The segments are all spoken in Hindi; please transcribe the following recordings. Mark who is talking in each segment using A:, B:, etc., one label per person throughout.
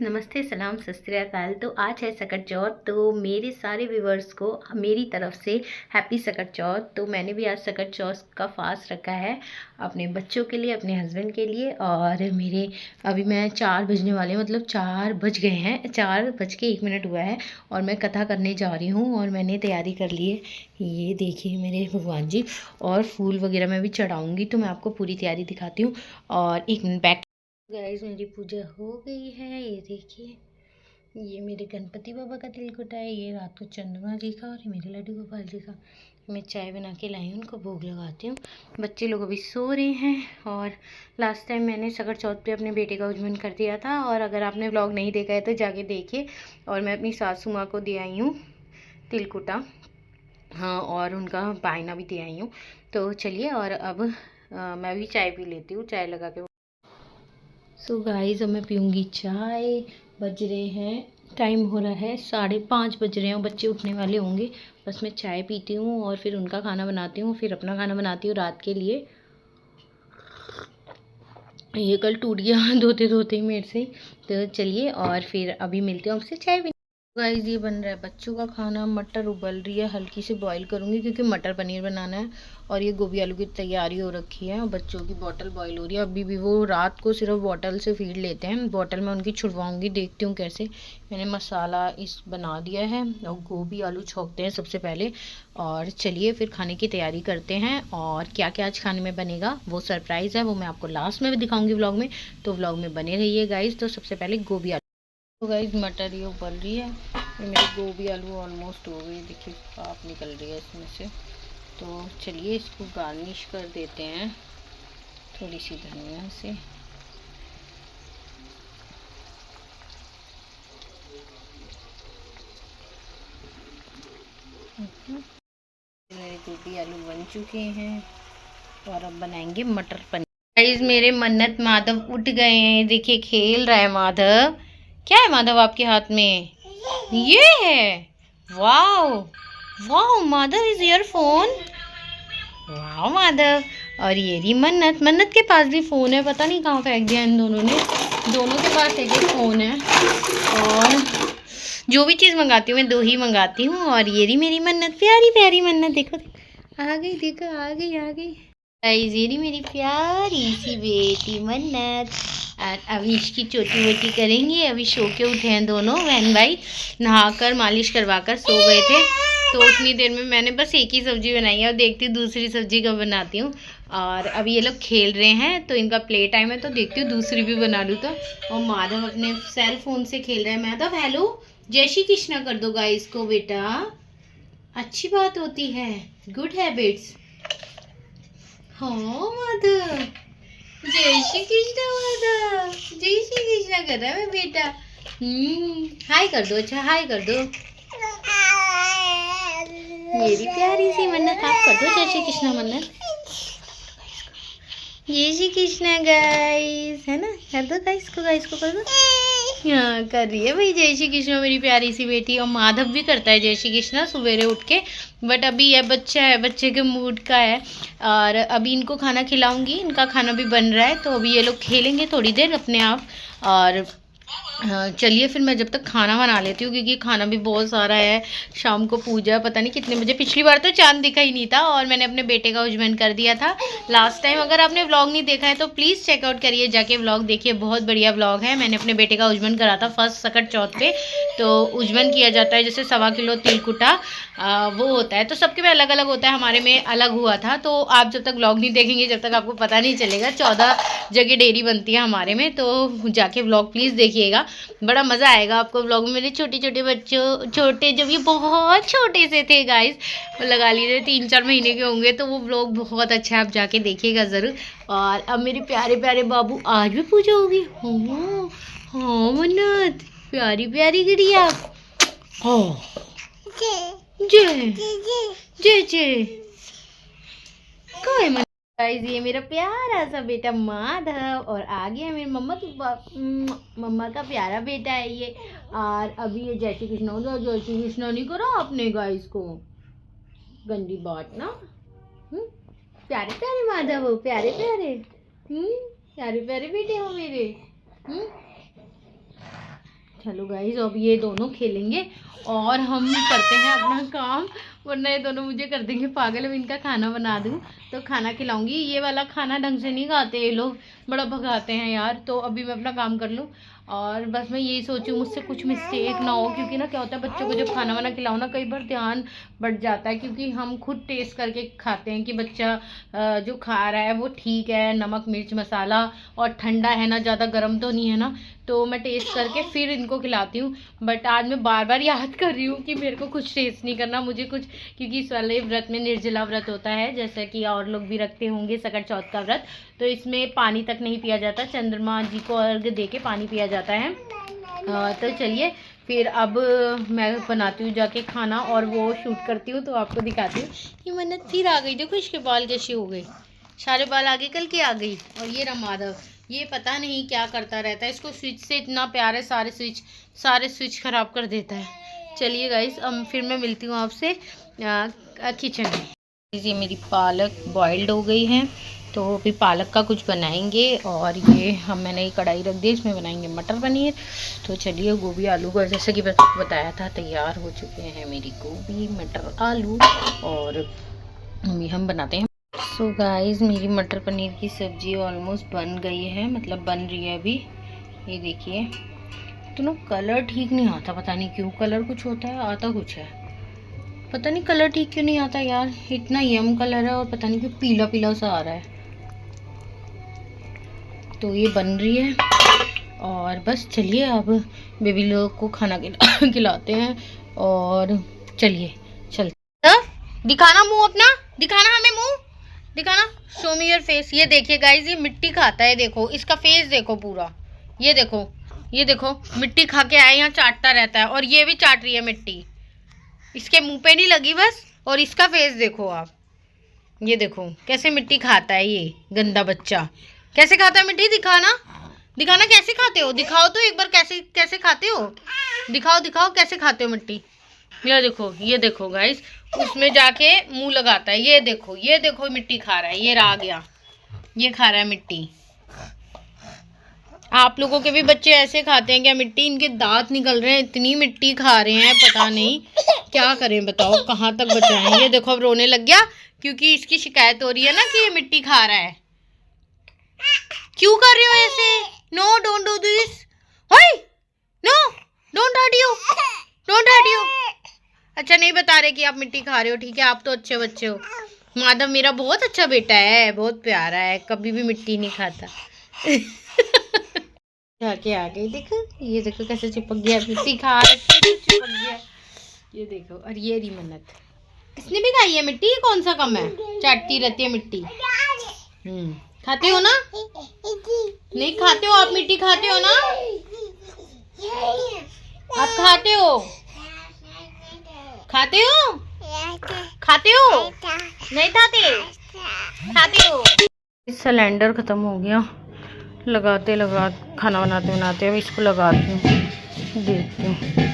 A: नमस्ते, सलाम, सत श्री अकाल। तो आज है सकट चौथ। तो मेरे सारे व्यूवर्स को मेरी तरफ से हैप्पी सकट चौथ। तो मैंने भी आज सकट चौथ का फास्ट रखा है अपने बच्चों के लिए, अपने हस्बैंड के लिए। और मेरे अभी मैं 4 बजने वाले, मतलब 4 बज गए हैं, 4:01 हुआ है और मैं कथा करने जा रही हूँ। और मैंने तैयारी कर ली है, ये देखिए मेरे भगवान जी। और फूल वगैरह मैं भी चढ़ाऊँगी, तो मैं आपको पूरी तैयारी दिखाती हूँ। और एक बैक गाइस, मेरी पूजा हो गई है। ये देखिए, ये मेरे गणपति बाबा का तिलकुटा है, ये रात को चंद्रमा जी का, और ये मेरे लड्डू गोपाल जी का। मैं चाय बना के लाई हूँ, उनको भोग लगाती हूँ। बच्चे लोग अभी सो रहे हैं। और लास्ट टाइम मैंने सकट चौथ पे अपने बेटे का उजमन कर दिया था, और अगर आपने व्लॉग नहीं देखा है तो जाके देखिए। और मैं अपनी सासू माँ को दे आई हूँ तिलकुटा, हाँ, और उनका बायना भी दे आई हूँ। तो चलिए, और अब मैं भी चाय पी लेती हूँ, चाय लगा के। सो गाइस, अब मैं पीऊँगी चाय। बज रहे हैं, टाइम हो रहा है 5:30 बज रहे हैं, बच्चे उठने वाले होंगे। बस मैं चाय पीती हूँ और फिर उनका खाना बनाती हूँ, फिर अपना खाना बनाती हूँ रात के लिए। ये कल टूट गया धोते धोते ही मेरे से। तो चलिए, और फिर अभी मिलती हूँ आपसे चाय पी। गाइस, ये बन रहा है बच्चों का खाना। मटर उबल रही है, हल्की से बॉईल करूँगी क्योंकि मटर पनीर बनाना है। और ये गोभी आलू की तैयारी हो रखी है, और बच्चों की बॉटल बॉईल हो रही है। अभी भी वो रात को सिर्फ बॉटल से फीड लेते हैं, बॉटल में उनकी छुड़वाऊँगी, देखती हूँ कैसे। मैंने मसाला इस बना दिया है, और गोभी आलू छोंकते हैं सबसे पहले। और चलिए फिर खाने की तैयारी करते हैं। और क्या क्या आज खाने में बनेगा वो सरप्राइज़ है, वो मैं आपको लास्ट में भी दिखाऊँगी व्लॉग में। तो व्लॉग में बने रहिए गाइस। तो सबसे पहले गोभी आलू। तो गाइस, मटर ये उबल रही है, ये मेरी गोभी आलू ऑलमोस्ट हो गई, देखिए भाप निकल रही है इसमें से। तो चलिए इसको गार्निश कर देते हैं थोड़ी सी धनिया से। मेरे गोभी आलू बन चुके हैं, और अब बनाएंगे मटर पनीर। गाइस, मेरे मन्नत माधव उठ गए हैं, देखिए खेल रहा है माधव। क्या है माधव आपके हाथ में? ये है, wow wow, Madhav is your phone. वाह माधव। और ये रही मन्नत, मन्नत के पास भी फ़ोन है, पता नहीं कहाँ फेंक दिया इन दोनों ने। दोनों के पास एक एक फ़ोन है। और जो भी चीज़ मंगाती हूँ मैं 2 ही मंगाती हूँ। और ये रही मेरी मन्नत, प्यारी प्यारी मन्नत, देखो आ गई, देखो आ गई आ गई। गाइस, ये रही मेरी प्यारी सी बेटी मन्नत। और अभी इसकी चोटी वोटी करेंगे। अभी सो के उठे हैं दोनों बहन भाई, नहाकर मालिश करवाकर सो गए थे। तो उतनी देर में मैंने बस एक ही सब्ज़ी बनाई है, और देखती हूँ दूसरी सब्ज़ी कब बनाती हूँ। और अभी ये लोग खेल रहे हैं, तो इनका प्ले टाइम है, तो देखती हूँ दूसरी भी बना लूँ तो। और माधव अपने सेल फोन से खेल रहा है। माधव हेलो, जय श्री कृष्णा कर दो गाइस को बेटा, अच्छी बात होती है, गुड हैबिट्स। हाँ माधव, जय श्री कृष्णा माधव, जय श्री कृष्णा कर रहा है मेरा बेटा। हाय कर दो, अच्छा हाय कर दो। मेरी प्यारी सी मन्नत, आप कर दो जय श्री कृष्णा मन्नत। जय श्री कृष्णा गाइस, है ना, कर दो गाइस को कर दो। हाँ, कर रही है भाई जय श्री कृष्णा मेरी प्यारी सी बेटी। और माधव भी करता है जय श्री कृष्णा सवेरे उठ के। बट अभी यह बच्चा है, बच्चे के मूड का है। और अभी इनको खाना खिलाऊंगी, इनका खाना भी बन रहा है, तो अभी ये लोग खेलेंगे थोड़ी देर अपने आप। और हाँ, चलिए फिर मैं जब तक खाना बना लेती हूँ, क्योंकि खाना भी बहुत सारा है। शाम को पूजा, पता नहीं कितने बजे, पिछली बार तो चांद दिखा ही नहीं था, और मैंने अपने बेटे का उजमन कर दिया था लास्ट टाइम। अगर आपने व्लॉग नहीं देखा है तो प्लीज़ चेकआउट करिए, जाके व्लॉग देखिए, बहुत बढ़िया व्लॉग है। मैंने अपने बेटे का उजमन करा था फर्स्ट सकट चौथ पे। तो उजमन किया जाता है जैसे 1.25 किलो तिलकुटा वो होता है, तो सबके में अलग अलग होता है, हमारे में अलग हुआ था। तो आप जब तक व्लॉग नहीं देखेंगे, जब तक आपको पता नहीं चलेगा। 14 जगह डेयरी बनती है हमारे में, तो जाके व्लॉग प्लीज़ देखिएगा, बड़ा मज़ा आएगा आपको व्लॉग में। मेरे छोटे छोटे बच्चों, छोटे जब ये बहुत छोटे से थे गाइस, लगा लीजिए 3-4 महीने के होंगे, तो वो व्लॉग बहुत अच्छा है, आप जाके देखिएगा ज़रूर। और अब मेरे प्यारे प्यारे बाबू, आज भी पूजा होगी। हाँ हाँ मन्नत, प्यारी प्यारी गुड़िया। हाँ, जय जय जय। कोई गाइस, ये मेरा प्यारा सा बेटा माधव, और आ गया मेरी मम्मा का प्यारा बेटा है ये। और अभी ये जय श्री कृष्ण, जय श्री कृष्ण नहीं करा आपने गाइस को, गंदी बात ना। प्यारे प्यारे माधव हो, प्यारे प्यारे, प्यारे प्यारे बेटे हो मेरे। चलो गाइस अब ये दोनों खेलेंगे और हम करते हैं अपना काम, वरना ये दोनों मुझे कर देंगे पागल। अब इनका खाना बना दूँ तो खाना खिलाऊंगी। ये वाला खाना ढंग से नहीं खाते ये लोग, बड़ा भगाते हैं यार। तो अभी मैं अपना काम कर लूँ और बस मैं यही सोचूं मुझसे कुछ मिस्टेक ना हो, क्योंकि ना क्या होता है बच्चों को जब खाना वाना खिलाओ ना कई बार ध्यान बढ़ जाता है, क्योंकि हम खुद टेस्ट करके खाते हैं कि बच्चा जो खा रहा है वो ठीक है, नमक मिर्च मसाला और ठंडा है ना, ज़्यादा गर्म तो नहीं है ना। तो मैं टेस्ट करके फिर इनको खिलाती हूँ। बट आज मैं बार बार याद कर रही हूँ कि मेरे को कुछ टेस्ट नहीं करना, मुझे कुछ, क्योंकि इस वाले व्रत में निर्जला व्रत होता है जैसा कि और लोग भी रखते होंगे सकट चौथ का व्रत। तो इसमें पानी तक नहीं पिया जाता, चंद्रमा जी को अर्घ दे के पानी पिया जाता है। तो चलिए फिर अब मैं बनाती हूँ जाके खाना और वो शूट करती हूँ तो आपको दिखाती हूँ। ये मन्नत फिर आ गई, देखो इसके बाल कैसे हो गए, सारे बाल आगे कल के आ गई। और ये रहा माधव, ये पता नहीं क्या करता रहता है, इसको स्विच से इतना प्यार है, सारे स्विच खराब कर देता है। चलिए गाइस अब फिर मैं मिलती हूँ आपसे किचन में। ये मेरी पालक बॉइल्ड हो गई है तो अभी पालक का कुछ बनाएंगे। और ये मैंने ये कढ़ाई रख दी, इसमें बनाएंगे मटर पनीर। तो चलिए गोभी आलू का जैसे कि बताया था तैयार हो चुके हैं मेरी गोभी मटर आलू, और अभी हम बनाते हैं। सो गाइस मेरी मटर पनीर की सब्ज़ी ऑलमोस्ट बन गई है, मतलब बन रही है अभी। ये देखिए तो ना कलर ठीक नहीं आता, पता नहीं क्यों, कलर कुछ होता है आता कुछ है, पता नहीं कलर ठीक क्यों नहीं आता यार। इतना यम कलर है और पता नहीं क्यों पीला पीला सा आ रहा है। तो ये बन रही है और बस चलिए अब बेबी लोग को खाना खिलाते हैं। और चलिए चलते, दिखाना मुंह अपना, दिखाना हमें मुंह दिखाना, शो मी योर फेस। ये देखिए गाइस ये मिट्टी खाता है, देखो इसका फेस देखो पूरा, ये देखो मिट्टी खा के आया, यहाँ चाटता रहता है। और ये भी चाट रही है मिट्टी, इसके मुंह पे नहीं लगी बस। और इसका फेस देखो आप, ये देखो कैसे मिट्टी खाता है, ये गंदा बच्चा कैसे खाता है मिट्टी। दिखाना कैसे खाते हो, दिखाओ तो एक बार कैसे खाते हो, दिखाओ कैसे खाते हो मिट्टी। ये देखो गाइस उसमें जाके मुंह लगाता है। ये देखो मिट्टी खा रहा है, ये रहा गया, ये खा रहा है मिट्टी। आप लोगों के भी बच्चे ऐसे खाते हैं क्या मिट्टी? इनके दांत निकल रहे हैं, इतनी मिट्टी खा रहे हैं, पता नहीं क्या करें, बताओ कहाँ तक बचाएं। ये देखो अब रोने लग गया क्योंकि इसकी शिकायत हो रही है ना कि ये मिट्टी खा रहा है। क्यों कर रहे हो ऐसे? No don't do this, no don't hurt you. अच्छा नहीं बता रहे कि आप मिट्टी खा रहे हो, ठीक है आप तो अच्छे बच्चे हो। माधव मेरा बहुत अच्छा बेटा है, बहुत प्यारा है, कभी भी मिट्टी नहीं खाता। जाके आ गई, देखो ये देखो कैसे चिपक गया, मिट्टी खा रहे चिपक गया। ये देखो, और ये रही मन्नत, इसने भी खाई है मिट्टी। ये कौन सा कम है, चाटती रहती है मिट्टी। खाते हो ना? नहीं खाते हो आप मिट्टी, खाते हो ना आप? खाते हो नहीं खाते हो। सिलेंडर खत्म हो गया, लगाते खाना बनाते अब इसको लगाती हूँ, देखती हूँ।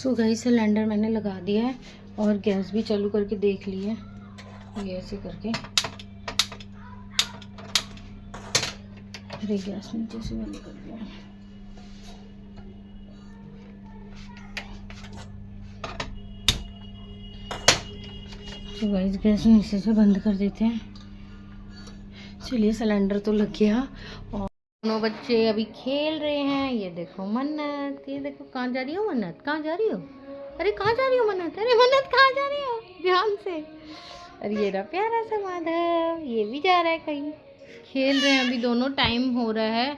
A: सो गाइस सिलेंडर मैंने लगा दिया है और गैस भी चालू करके देख ली है, ये ऐसे करके। अरे गैस नीचे से बंद कर दिया। तो गाइस गैस नीचे से बंद कर देते हैं। चलिए सिलेंडर तो लग गया और दोनों बच्चे अभी खेल रहे हैं। ये देखो मन्नत, ये देखो कहाँ जा रही हो मन्नत, कहाँ जा रही हो? अरे कहाँ जा रही हो मन्नत, अरे मन्नत कहाँ जा रही हो, ध्यान से। अरे ये रहा प्यारा सा माधव, ये भी जा रहा है कहीं, खेल रहे हैं अभी दोनों। टाइम हो रहा है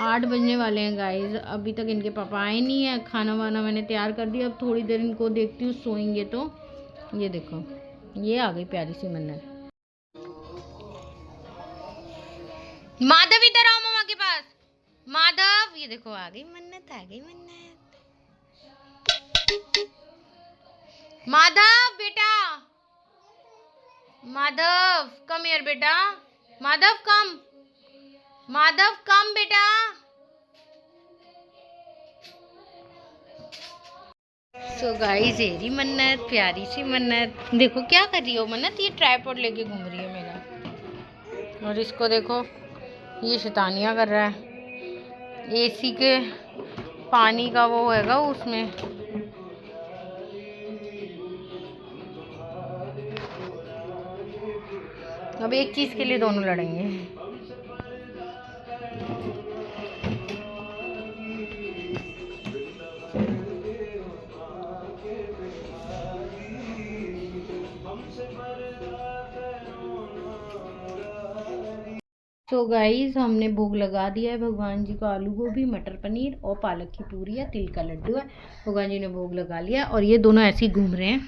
A: 8 बजने वाले हैं गाइस, अभी तक इनके पापा आए नहीं है। खाना वाना मैंने तैयार कर दिया, अब थोड़ी देर इनको देखती हूँ, सोएंगे तो। ये देखो ये आ गई प्यारी सी मन्नत। माधव इधर आओ मामा के पास, माधव। ये देखो आ गई मन्नत, आ गई मन्नत। माधव बेटा, माधव कम हियर बेटा, माधव कम, माधव कम बेटा। सो गाइस येरी मन्नत, प्यारी सी मन्नत। देखो क्या कर रही हो मन्नत, ये ट्राइपॉड लेके घूम रही है मेरा। और इसको देखो ये शैतानियाँ कर रहा है। एसी के पानी का वो हैगा उसमें। अब एक चीज़ के लिए दोनों लड़ेंगे। तो गाइस हमने भोग लगा दिया है भगवान जी को। आलू गोभी, मटर पनीर और पालक की पूरी है, तिल का लड्डू है। भगवान जी ने भोग लगा लिया और ये दोनों ऐसे ही घूम रहे हैं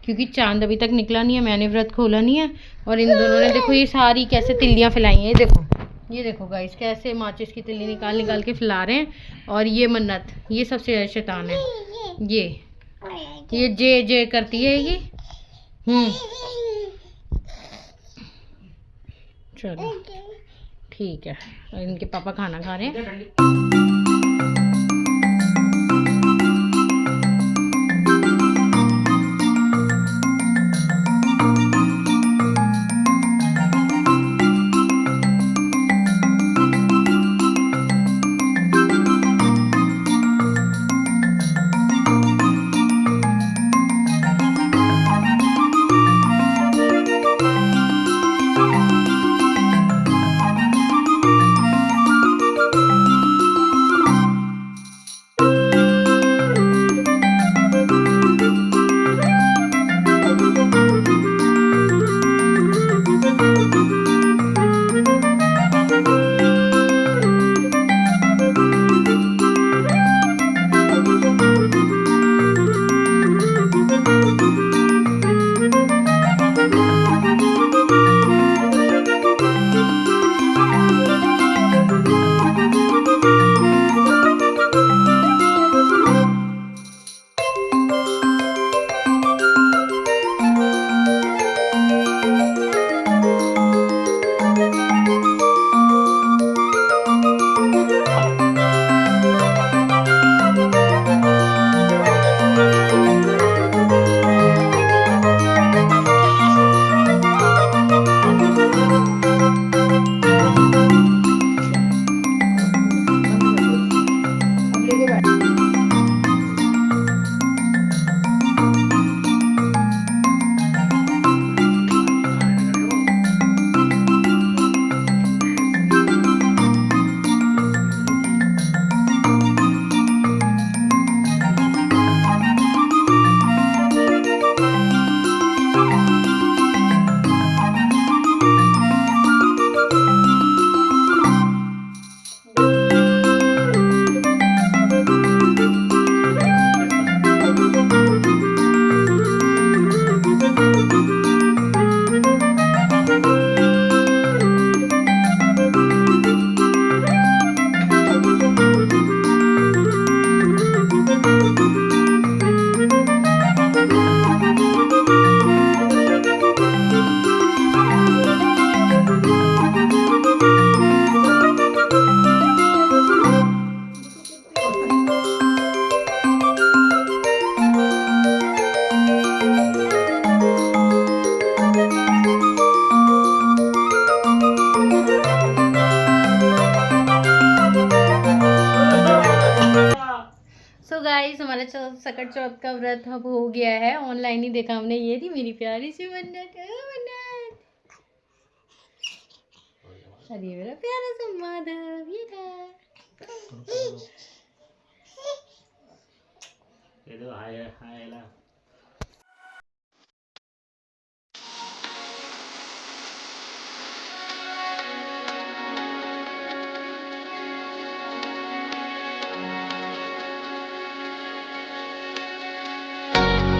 A: क्योंकि चांद अभी तक निकला नहीं है, मैंने व्रत खोला नहीं है। और इन दोनों ने देखो ये सारी कैसे तिल्लियाँ फैलाई हैं। ये देखो गाइस कैसे माचिस की तिल्ली निकाल निकाल के फैला रहे हैं। और ये मन्नत ये सबसे शैतान है, ये जे जे करती है ये। चलो ठीक है, इनके पापा खाना खा रहे हैं। हमारा सकट चौथ का व्रत अब हो गया है। ऑनलाइन ही देखा हमने। ये थी मेरी प्यारी सी मन्नत। मन्नत, अरे मेरा प्यारा सा माधव, ये था।
B: ये तो हाय हाय